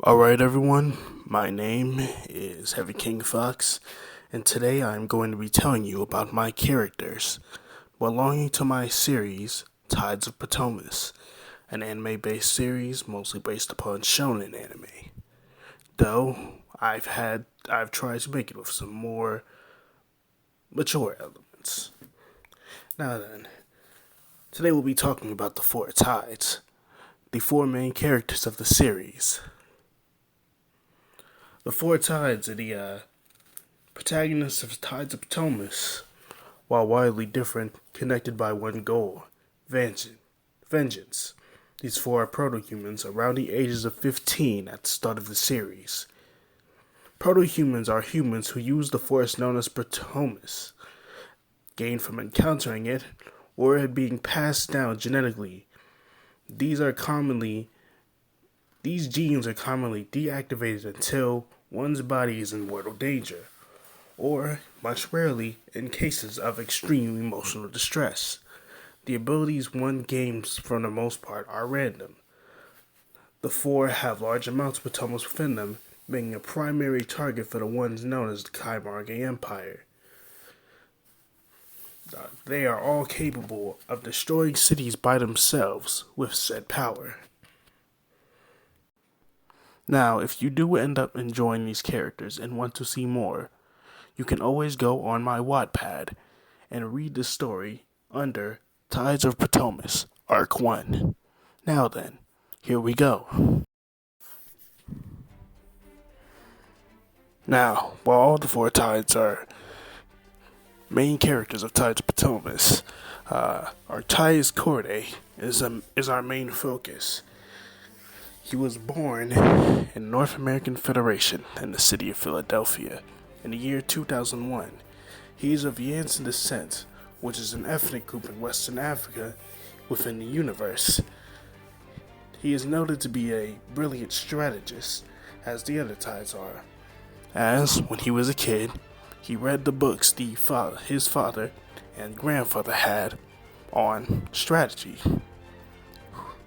Alright, everyone, my name is Heavy King Fox, and today I'm going to be telling you about my characters belonging to my series, Tides of Protomis, an anime based series mostly based upon shonen anime. Though I've tried to make it with some more mature elements. Now then, today we'll be talking about the four tides, the four main characters of the series. The four tides are the protagonists of Tides of Protomis, while widely different, connected by one goal: vengeance. These four are proto-humans around the ages of 15 at the start of the series. Proto-humans are humans who use the force known as Protomis, gained from encountering it or it being passed down genetically. These genes are commonly deactivated until one's body is in mortal danger, or, much rarely, in cases of extreme emotional distress. The abilities one gains, for the most part, are random. The four have large amounts of Protomis within them, making a primary target for the ones known as the Kaimarge Empire. They are all capable of destroying cities by themselves with said power. Now, if you do end up enjoying these characters and want to see more, you can always go on my Wattpad and read the story under Tides of Protomis, Arc 1. Now then, here we go. Now, while all the four tides are main characters of Tides of Protomis, Artias Corday is our main focus. He was born in the North American Federation in the city of Philadelphia in the year 2001. He is of Yansan descent, which is an ethnic group in Western Africa within the universe. He is noted to be a brilliant strategist, as the other tides are, as when he was a kid, he read the books his father and grandfather had on strategy,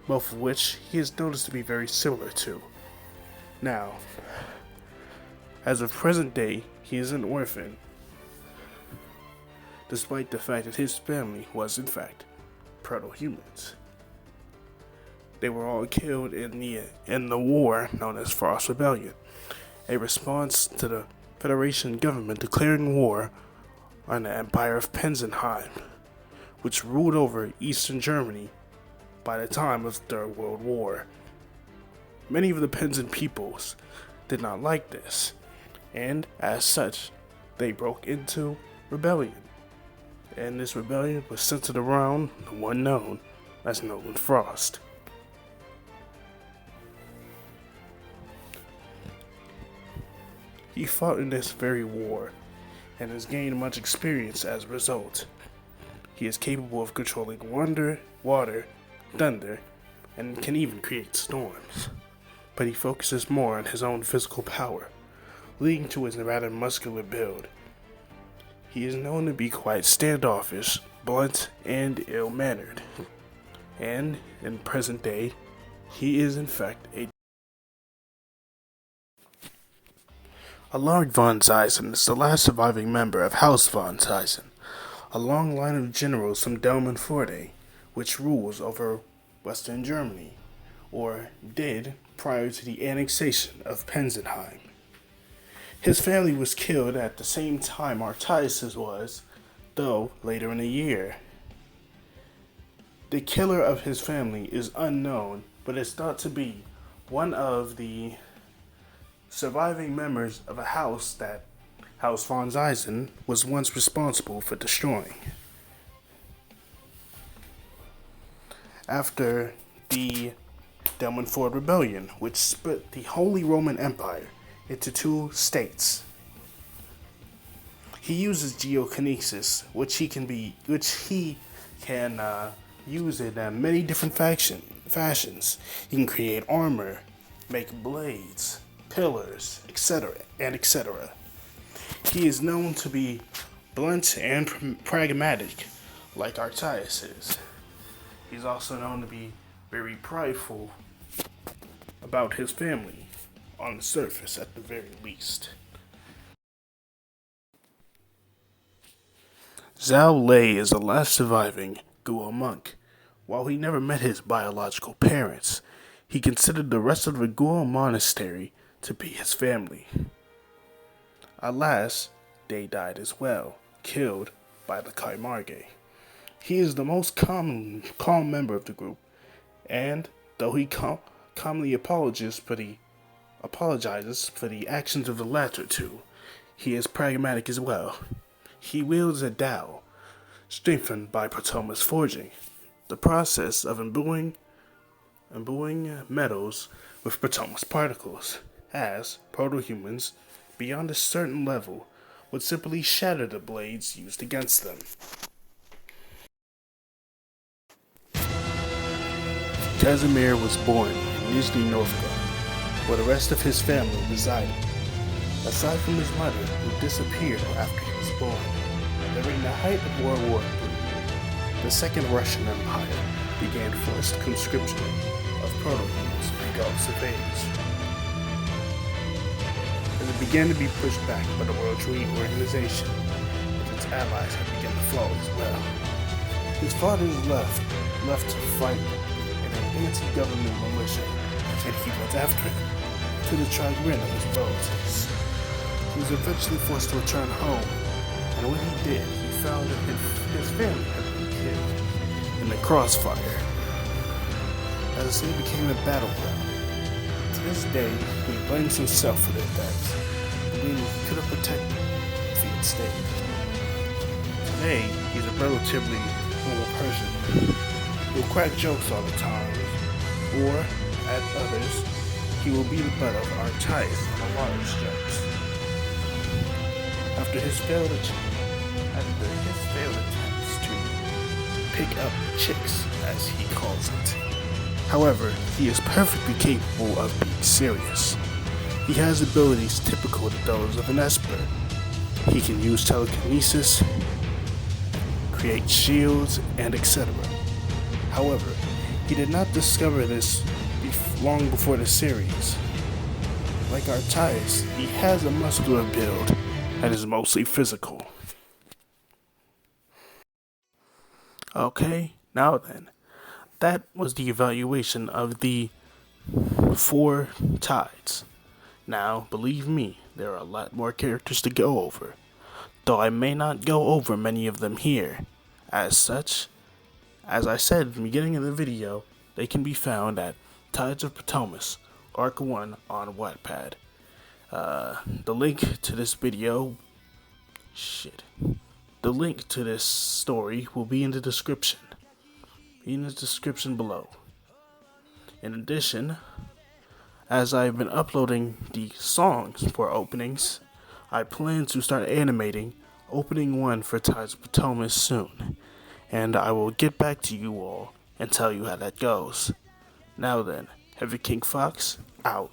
both of which he is noticed to be very similar to. Now, as of present day, he is an orphan, despite the fact that his family was in fact proto-humans. They were all killed in the war known as Frost Rebellion, a response to the Federation government declaring war on the Empire of Penzenheim, which ruled over Eastern Germany by the time of the Third World War. Many of the Penzen peoples did not like this, and as such, they broke into rebellion. And this rebellion was centered around the one known as Nolan Frost. He fought in this very war and has gained much experience as a result. He is capable of controlling water, thunder, and can even create storms. But he focuses more on his own physical power, leading to his rather muscular build. He is known to be quite standoffish, blunt, and ill-mannered. And, in present day, he is in fact a Lord von Zeisen is the last surviving member of House von Zeisen, a long line of generals from Delmenforte, which rules over Western Germany, or did prior to the annexation of Penzenheim. His family was killed at the same time Artias was, though later in the year. The killer of his family is unknown, but is thought to be one of the surviving members of a house that House von Zeisen was once responsible for destroying. After the Delmenford Rebellion, which split the Holy Roman Empire into two states, he uses geokinesis, which he can use in many different fashions. He can create armor, make blades, pillars, etc., and etc. He is known to be blunt and pragmatic, like Artias is. He's also known to be very prideful about his family, on the surface at the very least. Zhao Lei is the last surviving Guo monk. While he never met his biological parents, he considered the rest of the Guo monastery to be his family. Alas, they died as well, killed by the Kaimarge. He is the most calm member of the group, and though he calmly apologizes for the actions of the latter two, he is pragmatic as well. He wields a Tao, strengthened by Protomis forging, the process of imbuing metals with Protomis particles, as proto-humans, beyond a certain level, would simply shatter the blades used against them. Casimir was born in Nizhny Novgorod, where the rest of his family resided. Aside from his mother, who disappeared after he was born, during the height of World War III, the Second Russian Empire began forced conscription of proto-humans regardless of age. As it began to be pushed back by the World Trade Organization, as its allies had begun to fall as well. His father left to fight in an anti-government militia, and he went after him, to the chagrin of his relatives. He was eventually forced to return home, and when he did, he found that his family had been killed in the crossfire, as they became a battleground. To this day, he blames himself for their deaths, believing he could have protected them if he had stayed. Today, he's a relatively normal person. He'll crack jokes all the time, or, at others, he will be the butt of our ties and a lot of jokes. After his failed attempts to pick up chicks, as he calls it. However, he is perfectly capable of being serious. He has abilities typical to those of an Esper. He can use telekinesis, create shields, and etc. However, he did not discover this long before the series. Like Artias, he has a muscular build that is mostly physical. Okay, now then, that was the evaluation of the 4 tides. Now, believe me, there are a lot more characters to go over, though I may not go over many of them here. As such, as I said at the beginning of the video, they can be found at Tides of Protomis, Arc 1 on Wattpad. The link to this story will be in the description. Below. In addition, as I've been uploading the songs for openings, I plan to start animating opening 1 for Tides of Protomis soon, and I will get back to you all and tell you how that goes. Now then, Heavy King Fox, out.